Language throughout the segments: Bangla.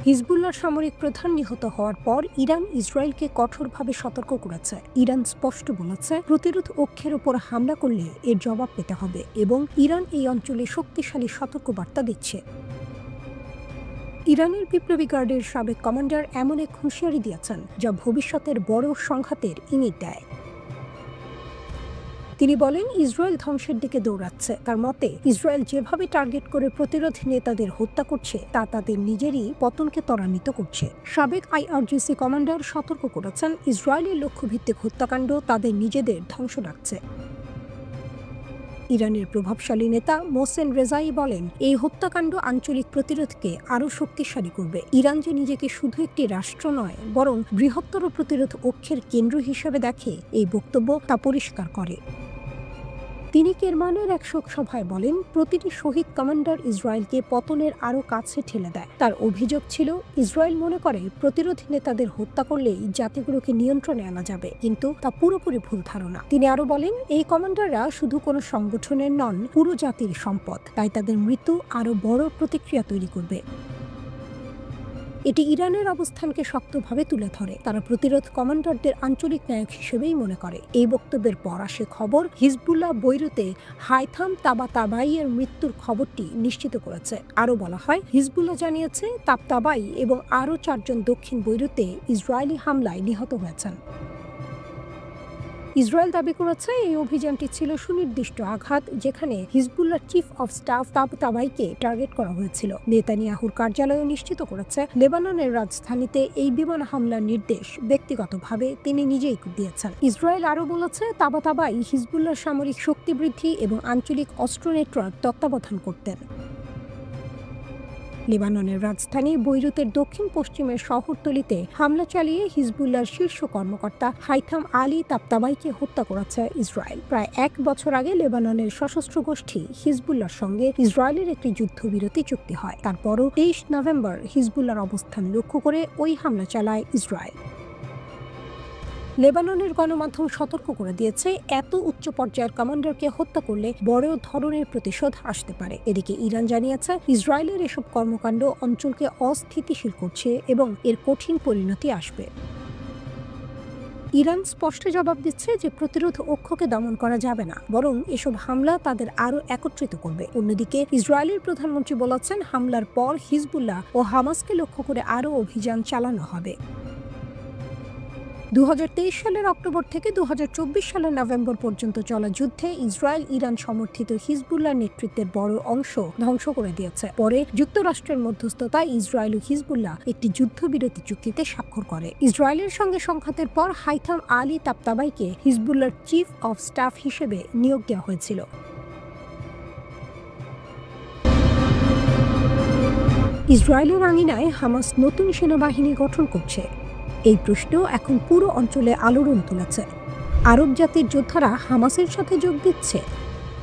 হিজবুল্লাহর সামরিক প্রধান নিহত হওয়ার পর ইরান ইসরায়েলকে কঠোরভাবে সতর্ক করেছে। ইরান স্পষ্ট বলেছে, প্রতিরোধ অক্ষের ওপর হামলা করলে এর জবাব পেতে হবে এবং ইরান এই অঞ্চলে শক্তিশালী সতর্কবার্তা দিচ্ছে। ইরানের বিপ্লবী গার্ডের সাবেক কমান্ডার এমন এক হুঁশিয়ারি দিয়েছেন যা ভবিষ্যতের বড় সংঘাতের ইঙ্গিত দেয়। তিনি বলেন, ইসরায়েল ধ্বংসের দিকে দৌড়াচ্ছে। তার মতে, ইসরায়েল যেভাবে টার্গেট করে প্রতিরোধ নেতাদের হত্যা করছে তা তাদের নিজেরই পতনকে ত্বরান্বিত করছে। সাবেক আইআরজিসি কমান্ডার সতর্ক করেছেন, ইসরায়েলের লক্ষ্যভিত্তিক হত্যাকাণ্ড তাদের নিজেদের ধ্বংস ডাকছে। ইরানের প্রভাবশালী নেতা মোহসেন রেজাই বলেন, এই হত্যাকাণ্ড আঞ্চলিক প্রতিরোধকে আরও শক্তিশালী করবে। ইরান যে নিজেকে শুধু একটি রাষ্ট্র নয়, বরং বৃহত্তর প্রতিরোধ অক্ষের কেন্দ্র হিসেবে দেখে, এই বক্তব্য তা পরিষ্কার করে। তিনি কেরমানের এক শোক সভায় বলেন, প্রতিটি শহীদ কমান্ডার ইসরায়েলকে পতনের আরও কাছে ঠেলে দেয়। তার অভিযোগ ছিল, ইসরায়েল মনে করে প্রতিরোধী নেতাদের হত্যা করলেই জাতিগুলোকে নিয়ন্ত্রণে আনা যাবে, কিন্তু তা পুরোপুরি ভুল ধারণা। তিনি আরও বলেন, এই কমান্ডাররা শুধু কোনো সংগঠনের নন, পুরো জাতির সম্পদ, তাই তাদের মৃত্যু আরও বড় প্রতিক্রিয়া তৈরি করবে। এটি ইরানের অবস্থানকে শক্তভাবে তুলে ধরে। তারা প্রতিরোধ কমান্ডারদের আঞ্চলিক নায়ক হিসেবেই মনে করে। এই বক্তব্যের পর আসে খবর, হিজবুল্লাহ বৈরুতে হাইথাম তাবাতাবাইয়ের মৃত্যুর খবরটি নিশ্চিত করেছে। আরও বলা হয়, হিজবুল্লাহ জানিয়েছে তাবতাবাই এবং আরও 4 জন দক্ষিণ বৈরুতে ইসরায়েলি হামলায় নিহত হয়েছেন। ইসরায়েল দাবি করেছে, এই অভিযানটি ছিল সুনির্দিষ্ট আঘাত, যেখানে হিজবুল্লাহর চিফ অফ স্টাফ তাবতাবাইকে টার্গেট করা হয়েছিল। নেতানিয়াহুর কার্যালয় নিশ্চিত করেছে, লেবাননের রাজধানীতে এই বিমান হামলার নির্দেশ ব্যক্তিগতভাবে তিনি নিজেই দিয়েছেন। ইসরায়েল আরও বলেছে, তাবতাবাই হিজবুল্লাহর সামরিক শক্তি বৃদ্ধি এবং আঞ্চলিক অস্ত্র নেটওয়ার্ক তত্ত্বাবধান করতেন। লেবাননের রাজধানী বৈরুতের দক্ষিণ পশ্চিমের শহরতলিতে হামলা চালিয়ে হিজবুল্লাহর শীর্ষ কর্মকর্তা হাইথাম আলী তাবতাবাইকে হত্যা করেছে ইসরায়েল। প্রায় 1 বছর আগে লেবাননের সশস্ত্র গোষ্ঠী হিজবুল্লাহর সঙ্গে ইসরায়েলের একটি যুদ্ধবিরতি চুক্তি হয়। তারপরও 23 নভেম্বর হিজবুল্লাহর অবস্থান লক্ষ্য করে ওই হামলা চালায় ইসরায়েল। লেবাননের গণমাধ্যম সতর্ক করে দিয়েছে, এত উচ্চ পর্যায়ের কমান্ডারকে হত্যা করলে বড় ধরনের প্রতিশোধ আসতে পারে। এদিকে ইরান জানিয়েছে, ইসরায়েলের এসব কর্মকাণ্ড অঞ্চলকে অস্থিতিশীল করছে এবং এর কঠিন পরিণতি আসবে। ইরান স্পষ্ট জবাব দিচ্ছে যে প্রতিরোধ অক্ষকে দমন করা যাবে না, বরং এসব হামলা তাদের আরও একত্রিত করবে। অন্যদিকে ইসরায়েলের প্রধানমন্ত্রী বলেছেন, হামলার পর হিজবুল্লাহ ও হামাসকে লক্ষ্য করে আরও অভিযান চালানো হবে। 2023 সালের অক্টোবর থেকে 2024 সালের নভেম্বর পর্যন্ত চলা যুদ্ধে ইসরায়েল ইরান সমর্থিত হিজবুল্লাহ নেতৃত্বের বড় অংশ ধ্বংস করে দিয়েছে। পরে যুক্তরাষ্ট্রের মধ্যস্থতায় ইসরায়েল ও হিজবুল্লাহ একটি যুদ্ধবিরতি চুক্তিতে স্বাক্ষর করে। ইসরায়েলের সঙ্গে সংঘাতের পর হাইথাম আলী তাবতাবাইকে হিজবুল্লাহর চিফ অফ স্টাফ হিসেবে নিয়োগ দেওয়া হয়েছিল। ইসরায়েলের আঙিনায় হামাস নতুন সেনাবাহিনী গঠন করছে। এই প্রশ্ন এখন পুরো অঞ্চলে আলোড়ন তুলেছে। আরব জাতির যোদ্ধারা হামাসের সাথে যোগ দিচ্ছে।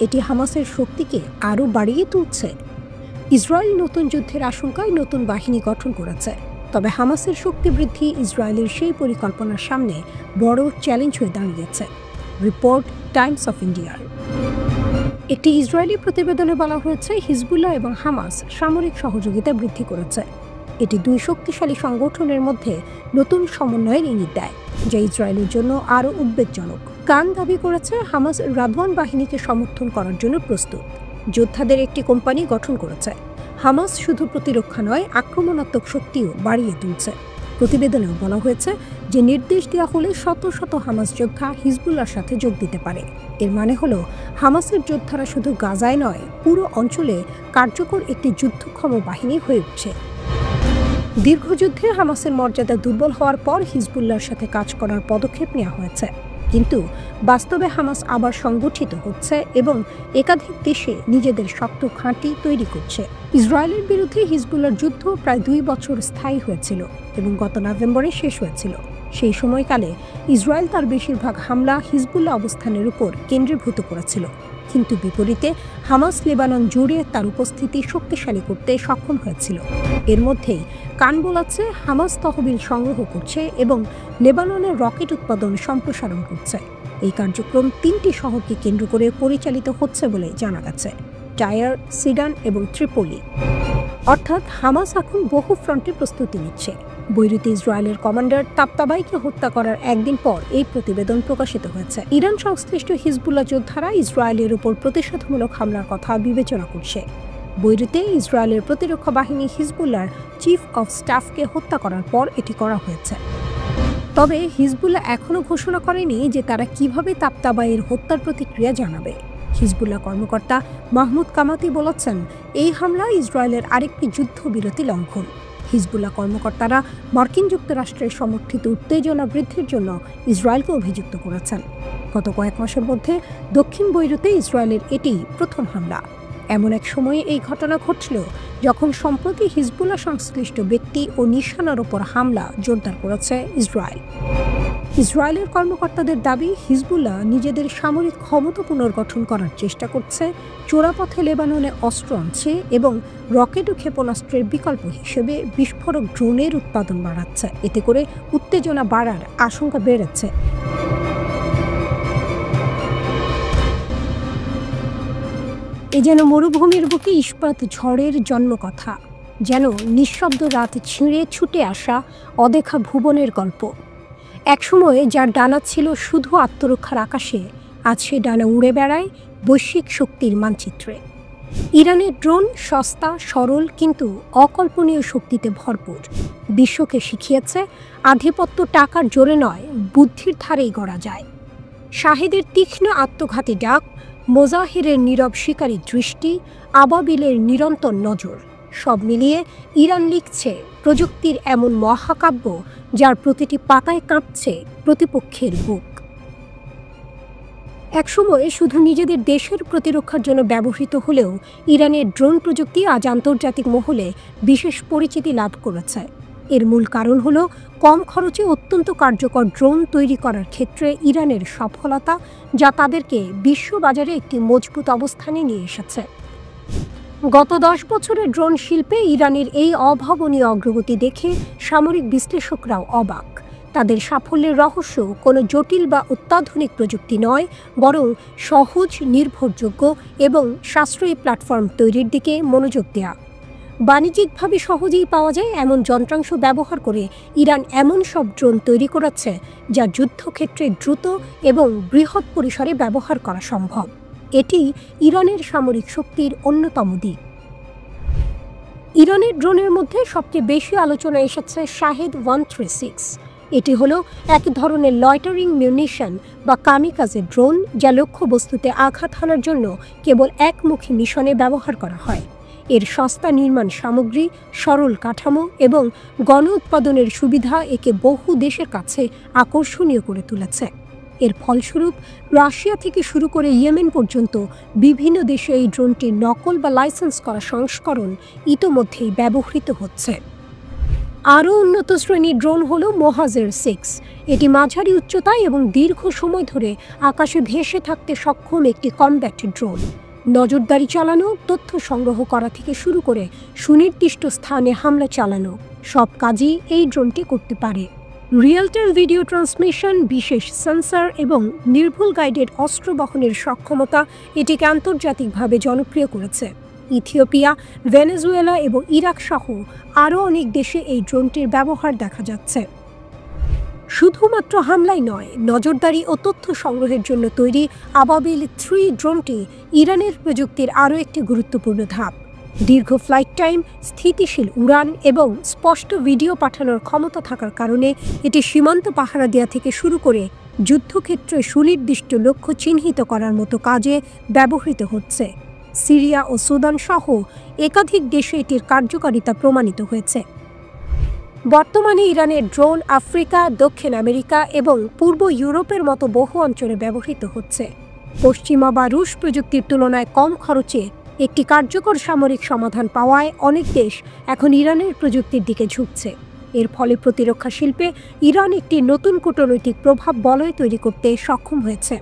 এটি হামাসের শক্তিকে আরও বাড়িয়ে তুলছে। ইসরায়েল নতুন যুদ্ধের আশঙ্কায় নতুন বাহিনী গঠন করেছে, তবে হামাসের শক্তি বৃদ্ধি ইসরায়েলের সেই পরিকল্পনার সামনে বড় চ্যালেঞ্জ হয়ে দাঁড়িয়েছে। রিপোর্ট টাইমস অফ ইন্ডিয়ার। একটি ইসরায়েলি প্রতিবেদনে বলা হয়েছে, হিজবুল্লাহ এবং হামাস সামরিক সহযোগিতা বৃদ্ধি করেছে। এটি 2 শক্তিশালী সংগঠনের মধ্যে নতুন সমন্বয়ের ইঙ্গিত দেয়, যা ইসরায়েলের জন্য আরও উদ্বেগজনক। কান দাবি করেছে, হামাস রাদওয়ান বাহিনীকে সমর্থন করার জন্য প্রস্তুত। যোদ্ধাদের একটি কোম্পানি গঠন করেছে। হামাস শুধু প্রতিরক্ষা নয়, আক্রমণাত্মক শক্তিও বাড়িয়ে তুলছে। প্রতিবেদনেও বলা হয়েছে যে নির্দেশ দেওয়া হলে শত শত হামাস যোদ্ধা হিজবুল্লাহর সাথে যোগ দিতে পারে। এর মানে হলো, হামাসের যোদ্ধারা শুধু গাজায় নয়, পুরো অঞ্চলে কার্যকর একটি যুদ্ধক্ষম বাহিনী হয়ে উঠছে। দীর্ঘযুদ্ধে হামাসের মর্যাদা দুর্বল হওয়ার পর হিজবুল্লাহর সাথে কাজ করার পদক্ষেপ নেওয়া হয়েছে, কিন্তু বাস্তবে হামাস আবার সংগঠিত হচ্ছে এবং একাধিক দেশে নিজেদের শক্ত ঘাঁটি তৈরি করছে। ইসরায়েলের বিরুদ্ধে হিজবুল্লাহর যুদ্ধ প্রায় 2 বছর স্থায়ী হয়েছিল এবং গত নভেম্বরে শেষ হয়েছিল। সেই সময়কালে ইসরায়েল তার বেশিরভাগ হামলা হিজবুল্লাহ অবস্থানের উপর কেন্দ্রীভূত করেছিল, কিন্তু বিপরীতে হামাস লেবানন জুড়ে তার উপস্থিতি শক্তিশালী করতে সক্ষম হয়েছিল। এর মধ্যেই কান বলাচ্ছে, হামাস তহবিল সংগ্রহ করছে এবং লেবাননের রকেট উৎপাদন সম্প্রসারণ করছে। এই কার্যক্রম 3টি শহরকে কেন্দ্র করে পরিচালিত হচ্ছে বলে জানা গেছে: টায়ার, সিডান এবং ত্রিপোলি। অর্থাৎ হামাস এখন বহু ফ্রন্টে প্রস্তুতি নিচ্ছে। বৈরুতে ইসরায়েলের কমান্ডার তাবতাবাইকে হত্যা করার একদিন পর এই প্রতিবেদন প্রকাশিত হয়েছে। ইরান সংশ্লিষ্ট হিজবুল্লাহ যোদ্ধারা ইসরায়েলের উপর প্রতিশোধমূলক হামলার কথা বিবেচনা করছে। বৈরুতে ইসরায়েলের প্রতিরক্ষা বাহিনী হিজবুল্লাহর চিফ অফ স্টাফকে হত্যা করার পর এটি করা হয়েছে। তবে হিজবুল্লাহ এখনও ঘোষণা করেনি যে তারা কিভাবে তাবতাবাইয়ের হত্যার প্রতিক্রিয়া জানাবে। হিজবুল্লাহ কর্মকর্তা মাহমুদ কামাতি বলেছেন, এই হামলা ইসরায়েলের আরেকটি যুদ্ধবিরতি লঙ্ঘন। হিজবুল্লাহ কর্মকর্তারা মার্কিন যুক্তরাষ্ট্রের সমর্থিত উত্তেজনা বৃদ্ধির জন্য ইসরায়েলকে অভিযুক্ত করেছেন। গত কয়েক মাসের মধ্যে দক্ষিণ বৈরুতে ইসরায়েলের এটি প্রথম হামলা। এমন এক সময়ে এই ঘটনা ঘটল যখন সম্প্রতি হিজবুল্লাহ সংশ্লিষ্ট ব্যক্তি ও নিশানার ওপর হামলা জোরদার করেছে ইসরায়েল। ইসরায়েলের কর্মকর্তাদের দাবি, হিজবুল্লাহ নিজেদের সামরিক ক্ষমতা পুনর্গঠন করার চেষ্টা করছে, চোরাপথে লেবাননে অস্ত্র আনছে এবং রকেট ও ক্ষেপণাস্ত্রের বিকল্প হিসেবে বিস্ফোরক ড্রোনের উৎপাদন বাড়াচ্ছে। এতে করে উত্তেজনা বাড়ার আশঙ্কা বেড়েছে। এ যেন মরুভূমির বুকে ইস্পাত ঝড়ের জন্মকথা, যেন নিঃশব্দ রাত ছিঁড়ে ছুটে আসা অদেখা ভুবনের গল্প। একসময়ে যার ডানা ছিল শুধু আত্মরক্ষার আকাশে, আজ সে ডানা উড়ে বেড়ায় বৈশ্বিক শক্তির মানচিত্রে। ইরানের ড্রোন সস্তা, সরল কিন্তু অকল্পনীয় শক্তিতে ভরপুর। বিশ্বকে শিখিয়েছে আধিপত্য টাকার জোরে নয়, বুদ্ধির ধারেই গড়া যায়। শাহেদের তীক্ষ্ণ আত্মঘাতী ডাক, মোজাহিরের নীরব শিকারী দৃষ্টি, আবাবিলের নিরন্তর নজর, সব মিলিয়ে ইরান লিখছে প্রযুক্তির এমন মহাকাব্য যার প্রতিটি পাতায় কাঁপছে প্রতিপক্ষের বুক। একসময় শুধু নিজেদের দেশের প্রতিরক্ষার জন্য ব্যবহৃত হলেও ইরানের ড্রোন প্রযুক্তি আজ আন্তর্জাতিক মহলে বিশেষ পরিচিতি লাভ করেছে। এর মূল কারণ হলো কম খরচে অত্যন্ত কার্যকর ড্রোন তৈরি করার ক্ষেত্রে ইরানের সফলতা, যা তাদেরকে বিশ্ববাজারে একটি মজবুত অবস্থানে নিয়ে এসেছে। গত 10 বছরের ড্রোন শিল্পে ইরানের এই অভাবনীয় অগ্রগতি দেখে সামরিক বিশ্লেষকরাও অবাক। তাদের সাফল্যের রহস্য কোনো জটিল বা অত্যাধুনিক প্রযুক্তি নয়, বরং সহজ, নির্ভরযোগ্য এবং সাশ্রয়ী প্ল্যাটফর্ম তৈরির দিকে মনোযোগ দেওয়া। বাণিজ্যিকভাবে সহজেই পাওয়া যায় এমন যন্ত্রাংশ ব্যবহার করে ইরান এমন সব ড্রোন তৈরি করেছে যা যুদ্ধক্ষেত্রে দ্রুত এবং বৃহৎ পরিসরে ব্যবহার করা সম্ভব। এটি ইরানের সামরিক শক্তির অন্যতম দিক। ইরানের ড্রোনের মধ্যে সবচেয়ে বেশি আলোচনা এসেছে শাহেদ 136। এটি হলো এক ধরনের লয়টারিং মিউনিশন বা কামিকাজে ড্রোন, যা লক্ষ্যবস্তুতে আঘাত হানার জন্য কেবল একমুখী মিশনে ব্যবহার করা হয়। এর সস্তা নির্মাণ সামগ্রী, সরল কাঠামো এবং গণ উৎপাদনের সুবিধা একে বহু দেশের কাছে আকর্ষণীয় করে তুলেছে। এর ফলস্বরূপ রাশিয়া থেকে শুরু করে ইয়েমেন পর্যন্ত বিভিন্ন দেশে এই ড্রোনটির নকল বা লাইসেন্স করা সংস্করণ ইতোমধ্যেই ব্যবহৃত হচ্ছে। আরও উন্নত শ্রেণীর ড্রোন হল মোহাজের 6। এটি মাঝারি উচ্চতায় এবং দীর্ঘ সময় ধরে আকাশে ভেসে থাকতে সক্ষম একটি কমব্যাট ড্রোন। নজরদারি চালানো, তথ্য সংগ্রহ করা থেকে শুরু করে সুনির্দিষ্ট স্থানে হামলা চালানো, সব কাজই এই ড্রোনটি করতে পারে। রিয়েল টাইম ভিডিও ট্রান্সমিশন, বিশেষ সেন্সর এবং নির্ভুল গাইডেড অস্ত্র বহনের সক্ষমতা এটিকে আন্তর্জাতিকভাবে জনপ্রিয় করেছে। ইথিওপিয়া, ভেনেজুয়েলা এবং ইরাক সহ আরও অনেক দেশে এই ড্রোনটির ব্যবহার দেখা যাচ্ছে। শুধুমাত্র হামলাই নয়, নজরদারি ও তথ্য সংগ্রহের জন্য তৈরি আবাবিল 3 ড্রোনটি ইরানের প্রযুক্তির আরও একটি গুরুত্বপূর্ণ ধাপ। দীর্ঘ ফ্লাইট টাইম, স্থিতিশীল উড়ান এবং স্পষ্ট ভিডিও পাঠানোর ক্ষমতা থাকার কারণে এটি সীমান্ত পাহারা দেওয়া থেকে শুরু করে যুদ্ধক্ষেত্রে সুনির্দিষ্ট লক্ষ্য চিহ্নিত করার মতো কাজে ব্যবহৃত হচ্ছে। সিরিয়া ও সুদান সহ একাধিক দেশে এটির কার্যকারিতা প্রমাণিত হয়েছে। বর্তমানে ইরানের ড্রোন আফ্রিকা, দক্ষিণ আমেরিকা এবং পূর্ব ইউরোপের মতো বহু অঞ্চলে ব্যবহৃত হচ্ছে। পশ্চিমা বা রুশ প্রযুক্তির তুলনায় কম খরচে একটি কার্যকর সামরিক সমাধান পাওয়ায় অনেক দেশ এখন ইরানের প্রযুক্তির দিকে ঝুঁকছে। এর ফলে প্রতিরক্ষা শিল্পে ইরান একটি নতুন কূটনৈতিক প্রভাব বলয় তৈরি করতে সক্ষম হয়েছে।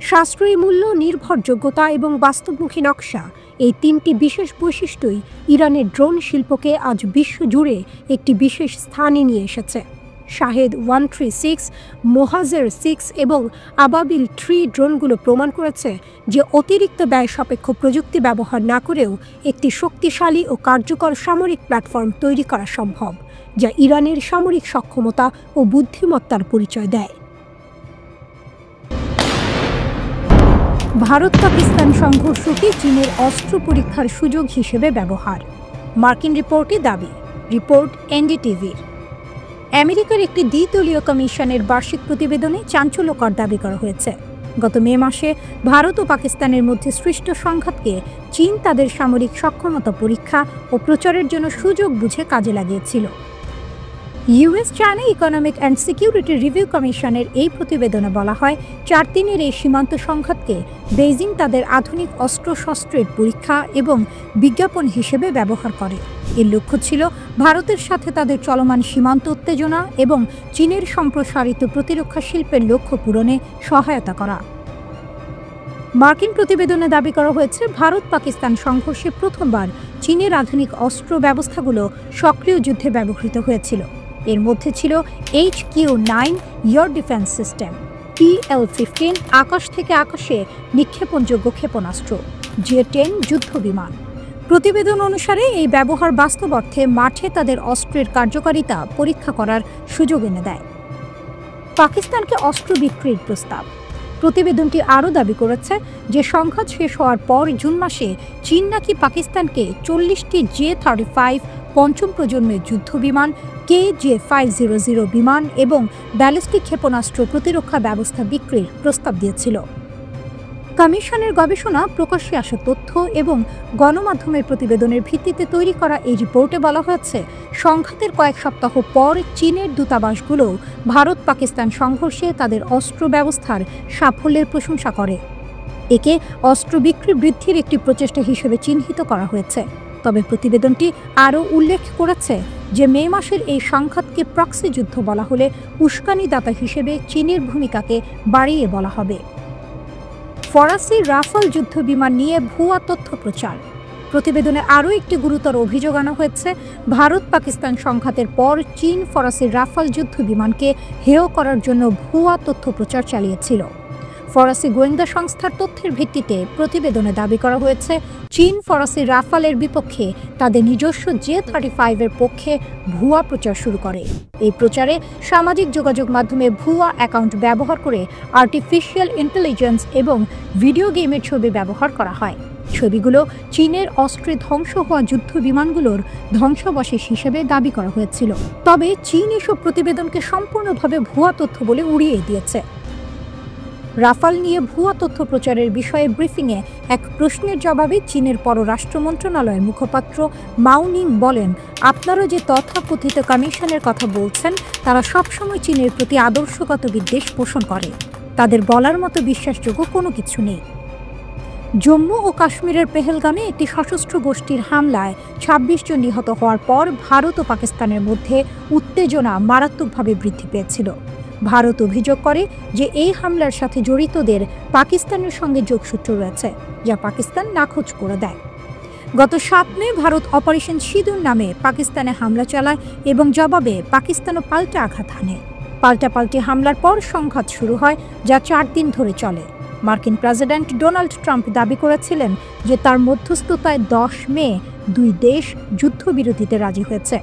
সাশ্রয়ী মূল্য, নির্ভরযোগ্যতা এবং বাস্তবমুখী নকশা, এই 3টি বিশেষ বৈশিষ্ট্যই ইরানের ড্রোন শিল্পকে আজ বিশ্বজুড়ে একটি বিশেষ স্থানে নিয়ে এসেছে। শাহেদ 136, মোহাজের 6 এবং আবাবিল 3 ড্রোনগুলো প্রমাণ করেছে যে অতিরিক্ত ব্যয় সাপেক্ষ প্রযুক্তি ব্যবহার না করেও একটি শক্তিশালী ও কার্যকর সামরিক প্ল্যাটফর্ম তৈরি করা সম্ভব, যা ইরানের সামরিক সক্ষমতা ও বুদ্ধিমত্তার পরিচয় দেয়। ভারত পাকিস্তান সংঘর্ষকে চীনের অস্ত্র পরীক্ষার সুযোগ হিসেবে ব্যবহার, মার্কিন রিপোর্টে দাবি। রিপোর্ট এনডিটিভির। আমেরিকার একটি দ্বিদলীয় কমিশনের বার্ষিক প্রতিবেদনে চাঞ্চল্যকর দাবি করা হয়েছে, গত মে মাসে ভারত ও পাকিস্তানের মধ্যে সৃষ্ট সংঘাতকে চীন তাদের সামরিক সক্ষমতা পরীক্ষা ও প্রচারের জন্য সুযোগ বুঝে কাজে লাগিয়েছিল। US China economic and security review কমিশনের এই প্রতিবেদনে বলা হয়, 4 দিনের এই সীমান্ত সংঘাতকে বেইজিং তাদের আধুনিক অস্ত্রশস্ত্রের পরীক্ষা এবং বিজ্ঞাপন হিসেবে ব্যবহার করে। এর লক্ষ্য ছিল ভারতের সাথে তাদের চলমান সীমান্ত উত্তেজনা এবং চীনের সম্প্রসারিত প্রতিরক্ষা শিল্পের লক্ষ্য পূরণে সহায়তা করা। মার্কিন প্রতিবেদনে দাবি করা হয়েছে, ভারত পাকিস্তান সংঘর্ষে প্রথমবার চীনের আধুনিক অস্ত্র ব্যবস্থাগুলো সক্রিয় যুদ্ধে ব্যবহৃত হয়েছিল। এর মধ্যে ছিল HQ-9 air defence system, PL-15 আকাশ থেকে আকাশে নিক্ষেপণযোগ্য ক্ষেপণাস্ত্র, J-10 যুদ্ধ বিমান। প্রতিবেদন অনুসারে এই ব্যবহার বাস্তব অর্থে মাঠে তাদের অস্ত্রের কার্যকারিতা পরীক্ষা করার সুযোগ এনে দেয়। পাকিস্তানকে অস্ত্র বিক্রির প্রস্তাব। প্রতিবেদনটি আরও দাবি করেছে যে সংঘাত শেষ হওয়ার পর জুন মাসে চীন নাকি পাকিস্তানকে 40টি J-35 পঞ্চম প্রজন্মের যুদ্ধ বিমান, KJ-500 বিমান এবং ব্যালিস্টিক ক্ষেপণাস্ত্র প্রতিরক্ষা ব্যবস্থা বিক্রির প্রস্তাব দিয়েছিল। কমিশনের গবেষণা, প্রকাশ্যে আসা তথ্য এবং গণমাধ্যমের প্রতিবেদনের ভিত্তিতে তৈরি করা এই রিপোর্টে বলা হয়েছে, সংঘাতের কয়েক সপ্তাহ পর চীনের দূতাবাসগুলো ভারত পাকিস্তান সংঘর্ষে তাদের অস্ত্র ব্যবস্থার সাফল্যের প্রশংসা করে। একে অস্ত্র বিক্রি বৃদ্ধির একটি প্রচেষ্টা হিসেবে চিহ্নিত করা হয়েছে। তবে প্রতিবেদনটি আরও উল্লেখ করেছে যে মে মাসের এই সংঘাতকে প্রক্সি যুদ্ধ বলা হলে উস্কানিদাতা হিসেবে চীনের ভূমিকাকে বাড়িয়ে বলা হবে। ফরাসি রাফাল যুদ্ধ বিমান নিয়ে ভুয়া তথ্য প্রচার। প্রতিবেদনে আরও একটি গুরুতর অভিযোগ আনা হয়েছে, ভারত পাকিস্তান সংঘাতের পর চীন ফরাসি রাফাল যুদ্ধ বিমানকে হেয় করার জন্য ভুয়া তথ্য প্রচার চালিয়েছিল। ফরাসি গোয়েন্দা সংস্থার তথ্যের ভিত্তিতে প্রতিবেদনে দাবি করা হয়েছে, চীন ফরাসি রাফালের বিপক্ষে তাদের নিজস্ব J-35 এর পক্ষে ভুয়া প্রচার শুরু করে। এই প্রচারে সামাজিক যোগাযোগ মাধ্যমে ভুয়া অ্যাকাউন্ট ব্যবহার করে আর্টিফিশিয়াল ইন্টেলিজেন্স এবং ভিডিও গেমের ছবি ব্যবহার করা হয়। ছবিগুলো চীনের অস্ত্রে ধ্বংস হওয়া যুদ্ধ বিমানগুলোর ধ্বংসাবশেষ হিসেবে দাবি করা হয়েছিল। তবে চীন এসব প্রতিবেদনকে সম্পূর্ণভাবে ভুয়া তথ্য বলে উড়িয়ে দিয়েছে। রাফাল নিয়ে ভুয়া তথ্য প্রচারের বিষয়ে ব্রিফিংয়ে এক প্রশ্নের জবাবে চীনের পররাষ্ট্র মন্ত্রণালয়ের মুখপাত্র মাও নিং বলেন, আপনারা যে তথাকথিত কমিশনের কথা বলছেন তারা সবসময় চীনের প্রতি আদর্শগত বিদ্বেষ পোষণ করে। তাদের বলার মতো বিশ্বাসযোগ্য কোনো কিছু নেই। জম্মু ও কাশ্মীরের পেহেলগামে একটি সশস্ত্র গোষ্ঠীর হামলায় 26 জন নিহত হওয়ার পর ভারত ও পাকিস্তানের মধ্যে উত্তেজনা মারাত্মকভাবে বৃদ্ধি পেয়েছিল। ভারত অভিযোগ করে যে এই হামলার সাথে জড়িতদের পাকিস্তানের সঙ্গে যোগসূত্র রয়েছে, যা পাকিস্তান নাকচ করে দেয়। গত 7 মে ভারত অপারেশন সিঁদুর নামে পাকিস্তানে হামলা চালায় এবং জবাবে পাকিস্তানও পাল্টা আঘাত হানে। পাল্টাপাল্টি হামলার পর সংঘাত শুরু হয়, যা 4 দিন ধরে চলে। মার্কিন প্রেসিডেন্ট ডোনাল্ড ট্রাম্প দাবি করেছিলেন যে তার মধ্যস্থতায় 10 মে 2 দেশ যুদ্ধবিরতিতে রাজি হয়েছে।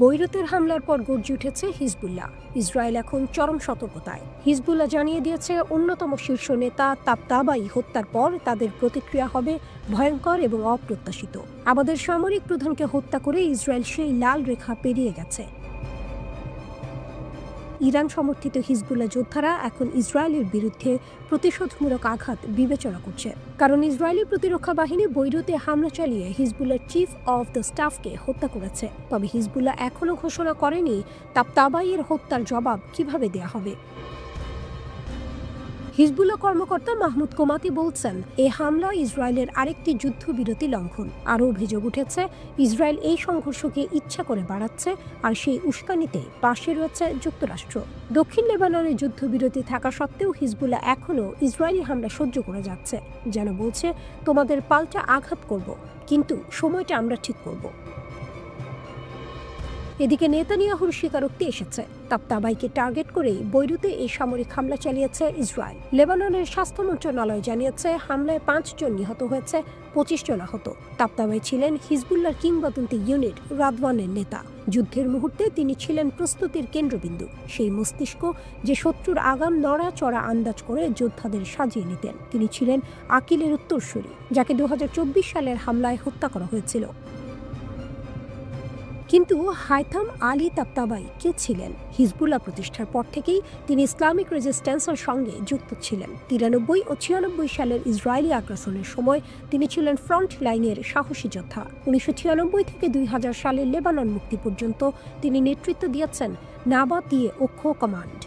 বৈরুতের হামলার পর গর্জে উঠেছে হিজবুল্লাহ। ইসরায়েল এখন চরম সতর্কতায়। হিজবুল্লাহ জানিয়ে দিয়েছে, অন্যতম শীর্ষ নেতা তাবতাবাই হত্যার পর তাদের প্রতিক্রিয়া হবে ভয়ঙ্কর এবং অপ্রত্যাশিত। আমাদের সামরিক প্রধানকে হত্যা করে ইসরায়েল সেই লাল রেখা পেরিয়ে গেছে। ইরান সমর্থিত হিজবুল্লাহ যোদ্ধারা এখন ইসরায়েলের বিরুদ্ধে প্রতিশোধমূলক আঘাত বিবেচনা করছে, কারণ ইসরায়েলি প্রতিরক্ষা বাহিনী বৈরুতে হামলা চালিয়ে হিজবুল্লাহ চিফ অফ দ্য স্টাফকে হত্যা করেছে। তবে হিজবুল্লাহ এখনও ঘোষণা করেনি তাবতাবাইয়ের হত্যার জবাব কিভাবে দেয়া হবে। হিজবুল্লাহ কর্মকর্তা মাহমুদ কোমাতি বলছেন, এই হামলা ইসরায়েলের আরেকটি যুদ্ধবিরতি লঙ্ঘন। আরও অভিযোগ উঠেছে, ইসরায়েল এই সংঘর্ষকে ইচ্ছা করে বাড়াচ্ছে, আর সেই উস্কানিতে পাশে রয়েছে যুক্তরাষ্ট্র। দক্ষিণ লেবাননে যুদ্ধবিরতি থাকা সত্ত্বেও হিজবুল্লাহ এখনও ইসরায়েলি হামলা সহ্য করে যাচ্ছে, যেন বলছে, তোমাদের পাল্টা আঘাত করব, কিন্তু সময়টা আমরা ঠিক করব। এদিকে নেতানিয়াহুর স্বীকারোক্তি এসেছে, তাবতাবাইকে টার্গেট করে বৈরুতে এই সামরিক হামলা চালিয়েছে ইসরায়েল। লেবাননের স্বাস্থ্য মন্ত্রণালয় জানিয়েছে হামলায় 5 জন নিহত হয়েছে, 25 জন আহত। তাবতাবাই ছিলেন হিজবুল্লাহর কিংবদন্তি ইউনিট রাদওয়ানের নেতা। যুদ্ধের মুহূর্তে তিনি ছিলেন প্রস্তুতির কেন্দ্রবিন্দু, সেই মস্তিষ্ক যে শত্রুর আগাম নড়াচড়া আন্দাজ করে যোদ্ধাদের সাজিয়ে নিতেন। তিনি ছিলেন আকিলের উত্তরসূরি, যাকে 2024 সালের হামলায় হত্যা করা হয়েছিল। কিন্তু হাইথাম আলী তাবতাবাই কে ছিলেন? হিজবুল্লাহ প্রতিষ্ঠার পর থেকেই তিনি ইসলামিক রেজিস্ট্যান্সের সঙ্গে যুক্ত ছিলেন। 93 ও 96 সালের ইসরায়েলি আগ্রাসনের সময় তিনি ছিলেন ফ্রন্ট লাইনের সাহসী যোদ্ধা। 1996 থেকে 2000 সালের লেবানন মুক্তি পর্যন্ত তিনি নেতৃত্ব দিয়েছেন নাবাতিয়ে অক্ষ কমান্ড।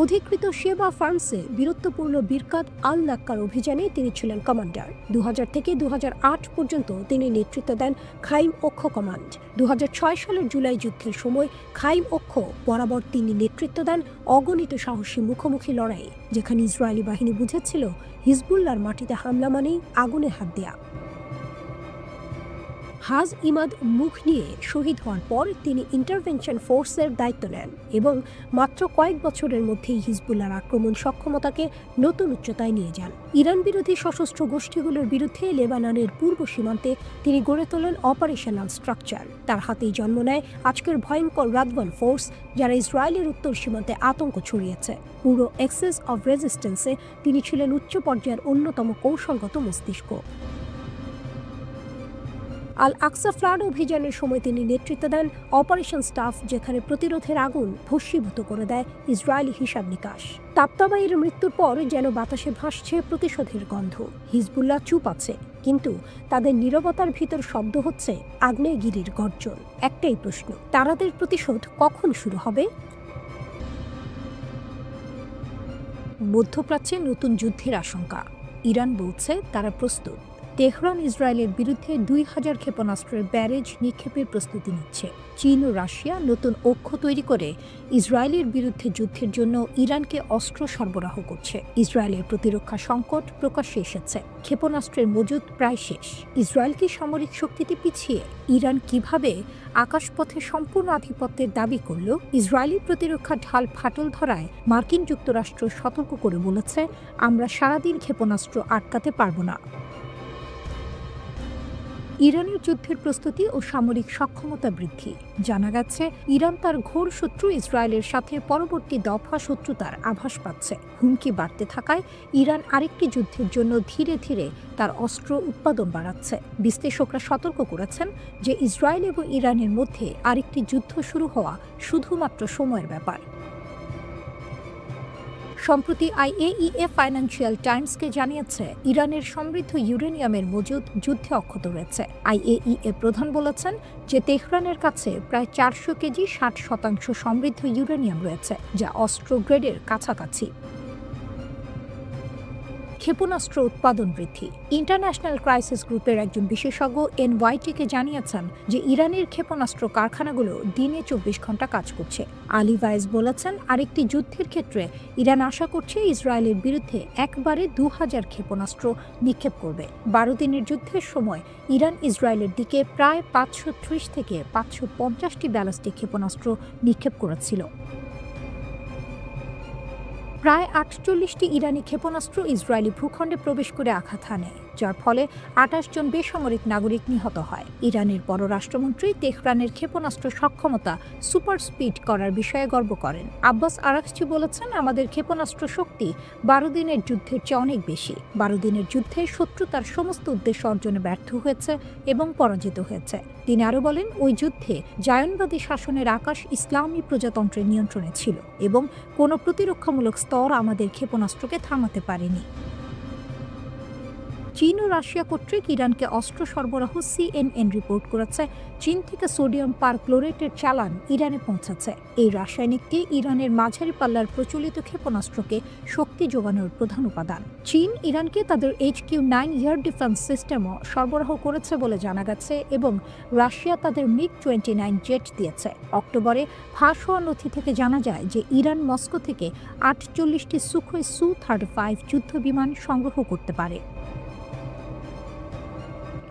অধিকৃত শেবা ফার্মসে বীরত্বপূর্ণ বিরকাত আল নাক্কার অভিযানে তিনি ছিলেন কমান্ডার। 2000 থেকে 2008 পর্যন্ত তিনি নেতৃত্ব দেন খাইম অক্ষ কমান্ড। 2006 সালের জুলাই যুদ্ধের সময় খাইম অক্ষ বরাবর তিনি নেতৃত্ব দেন অগণিত সাহসী মুখোমুখি লড়াই, যেখানে ইসরায়েলি বাহিনী বুঝেছিল হিজবুল্লাহর মাটিতে হামলা মানেই আগুনে হাত দেয়া। হাজ ইমাদ মুখ নিয়ে শহীদ হওয়ার পর তিনি ইন্টারভেনশন ফোর্সের দায়িত্ব নেন এবং মাত্র কয়েক বছরের মধ্যেই হিজবুল্লাহর আক্রমণ সক্ষমতাকে নতুন উচ্চতায় নিয়ে যান। ইরান বিরোধী সশস্ত্র গোষ্ঠীগুলোর বিরুদ্ধে লেবাননের পূর্ব সীমান্তে তিনি গড়ে তোলেন অপারেশনাল স্ট্রাকচার। তার হাতেই জন্ম নেয় আজকের ভয়ঙ্কর রাদওয়ান ফোর্স, যারা ইসরায়েলের উত্তর সীমান্তে আতঙ্ক ছড়িয়েছে। পুরো এক্সেস অব রেজিস্ট্যান্সে তিনি ছিলেন উচ্চ পর্যায়ের অন্যতম কৌশলগত মস্তিষ্ক। আল আকসা ফ্লাড অভিযানের সময় তিনি নেতৃত্ব দেন অপারেশন স্টাফ, যেখানে প্রতিরোধের আগুন ভস্মীভূত করে দেয় ইসরায়েলি হিসাব নিকাশ। তাবতাবাইয়ের মৃত্যুর পর যেন বাতাসে ভাসছে প্রতিশোধের গন্ধ। হিজবুল্লাহ চুপ আছে, কিন্তু তাদের নীরবতার ভিতর শব্দ হচ্ছে আগ্নেয়গিরির গর্জন। একটাই প্রশ্ন, তাদের প্রতিশোধ কখন শুরু হবে? মধ্যপ্রাচ্যে নতুন যুদ্ধের আশঙ্কা। ইরান বলছে তারা প্রস্তুত। তেহরান ইসরায়েলের বিরুদ্ধে 2000 ক্ষেপণাস্ত্রের ব্যারেজ নিক্ষেপের প্রস্তুতি নিচ্ছে। চীন ও রাশিয়া নতুন অক্ষ তৈরি করে ইসরায়েলের বিরুদ্ধে যুদ্ধের জন্য ইরানকে অস্ত্র সরবরাহ করছে। ইসরায়েলের প্রতিরক্ষা সংকট প্রকাশ্যে এসেছে, ক্ষেপণাস্ত্রের মজুদ প্রায় শেষ। ইসরায়েলকে সামরিক শক্তিতে পিছিয়ে ইরান কিভাবে আকাশপথে সম্পূর্ণ আধিপত্যের দাবি করল? ইসরায়েলি প্রতিরক্ষা ঢাল ফাটল ধরায় মার্কিন যুক্তরাষ্ট্র সতর্ক করে বলেছে, আমরা সারাদিন ক্ষেপণাস্ত্র আটকাতে পারব না। ইরানের যুদ্ধের প্রস্তুতি ও সামরিক সক্ষমতা বৃদ্ধি। জানা গেছে ইরান তার ঘোর শত্রু ইসরায়েলের সাথে পরবর্তী দফা শত্রুতার আভাস পাচ্ছে। হুমকি বাড়তে থাকায় ইরান আরেকটি যুদ্ধের জন্য ধীরে ধীরে তার অস্ত্র উৎপাদন বাড়াচ্ছে। বিশ্লেষকরা সতর্ক করেছেন যে ইসরায়েল এবং ইরানের মধ্যে আরেকটি যুদ্ধ শুরু হওয়া শুধুমাত্র সময়ের ব্যাপার। সম্প্রতি IAEA ফাইন্যান্সিয়াল টাইমসকে জানিয়েছে ইরানের সমৃদ্ধ ইউরেনিয়ামের মজুদ যুদ্ধে অক্ষত রয়েছে। IAEA প্রধান বলেছেন যে তেহরানের কাছে প্রায় 400 কেজি 60% সমৃদ্ধ ইউরেনিয়াম রয়েছে, যা অস্ত্র গ্রেডের কাছাকাছি। ক্ষেপণাস্ত্র উৎপাদন বৃদ্ধি। ইন্টারন্যাশনাল ক্রাইসিস গ্রুপের একজন বিশেষজ্ঞ NYT-কে জানিয়েছেন যে ইরানের ক্ষেপণাস্ত্র কারখানাগুলো দিনে 24 ঘন্টা কাজ করছে। আলী ভাইজ বলেছেন, আরেকটি যুদ্ধের ক্ষেত্রে ইরান আশা করছে ইসরায়েলের বিরুদ্ধে একবারে 2000 ক্ষেপণাস্ত্র নিক্ষেপ করবে। 12 দিনের যুদ্ধের সময় ইরান ইসরায়েলের দিকে প্রায় 530 থেকে 550টি ব্যালিস্টিক ক্ষেপণাস্ত্র নিক্ষেপ করেছিল। প্রায় 48টি ইরানি ক্ষেপণাস্ত্র ইসরায়েলি ভূখণ্ডে প্রবেশ করে আঘাত হানে, যার ফলে 28 জন বেসামরিক নাগরিক নিহত হয়। ইরানের পররাষ্ট্রমন্ত্রী তেহরানের ক্ষেপণাস্ত্র সক্ষমতা সুপার স্পিড করার বিষয়ে গর্ব করেন। আব্বাস আরাকচি বলেছেন, আমাদের ক্ষেপণাস্ত্র শক্তি 12 দিনের যুদ্ধের চেয়ে অনেক বেশি। 12 দিনের যুদ্ধে শত্রু তার সমস্ত উদ্দেশ্য অর্জনে ব্যর্থ হয়েছে এবং পরাজিত হয়েছে। তিনি আরও বলেন, ওই যুদ্ধে জায়নবাদী শাসনের আকাশ ইসলামী প্রজাতন্ত্রের নিয়ন্ত্রণে ছিল এবং কোনো প্রতিরক্ষামূলক স্তর আমাদের ক্ষেপণাস্ত্রকে থামাতে পারেনি। চীন ও রাশিয়া কর্তৃক ইরানকে অস্ত্র সরবরাহ। CNN রিপোর্ট করেছে, চীন থেকে সোডিয়াম পারক্লোরেটের চালান ইরানে পৌঁছেছে। এই রাসায়নিকটি ইরানের মাঝারি পাল্লার প্রচলিত ক্ষেপণাস্ত্রকে শক্তি যোগানোর প্রধান উপাদান। চীন ইরানকে তাদের HQ-9 এয়ার ডিফেন্স সিস্টেমও সরবরাহ করেছে বলে জানা গেছে এবং রাশিয়া তাদের MiG-29 জেট দিয়েছে। অক্টোবরে ফাঁস হওয়া নথি থেকে জানা যায় যে ইরান মস্কো থেকে 48টি সুখোই Su-35 যুদ্ধ বিমান সংগ্রহ করতে পারে।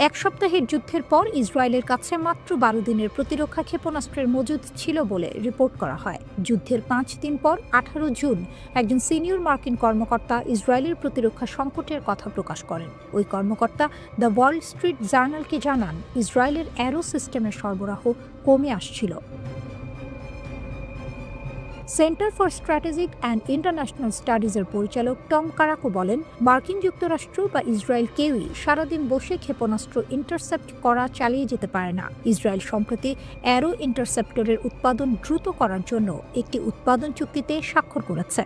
এক সপ্তাহের যুদ্ধের পর ইসরায়েলের কাছে মাত্র 12 দিনের প্রতিরক্ষা ক্ষেপণাস্ত্রের মজুদ ছিল বলে রিপোর্ট করা হয়। যুদ্ধের 5 দিন পর 18 জুন একজন সিনিয়র মার্কিন কর্মকর্তা ইসরায়েলের প্রতিরক্ষা সংকটের কথা প্রকাশ করেন। ওই কর্মকর্তা দ্য ওয়াল স্ট্রিট জার্নালকে জানান, ইসরায়েলের অ্যারো সিস্টেমের সরবরাহ কমে আসছিল। Centre for strategic and international স্টাডিজের পরিচালক টম কারাকো বলেন, মার্কিন যুক্তরাষ্ট্র বা ইসরায়েল কেউই সারাদিন বসে ক্ষেপণাস্ত্র ইন্টারসেপ্ট করা চালিয়ে যেতে পারে না। ইসরায়েল সম্প্রতি অ্যারো ইন্টারসেপ্টরের উৎপাদন দ্রুত করার জন্য একটি উৎপাদন চুক্তিতে স্বাক্ষর করেছে।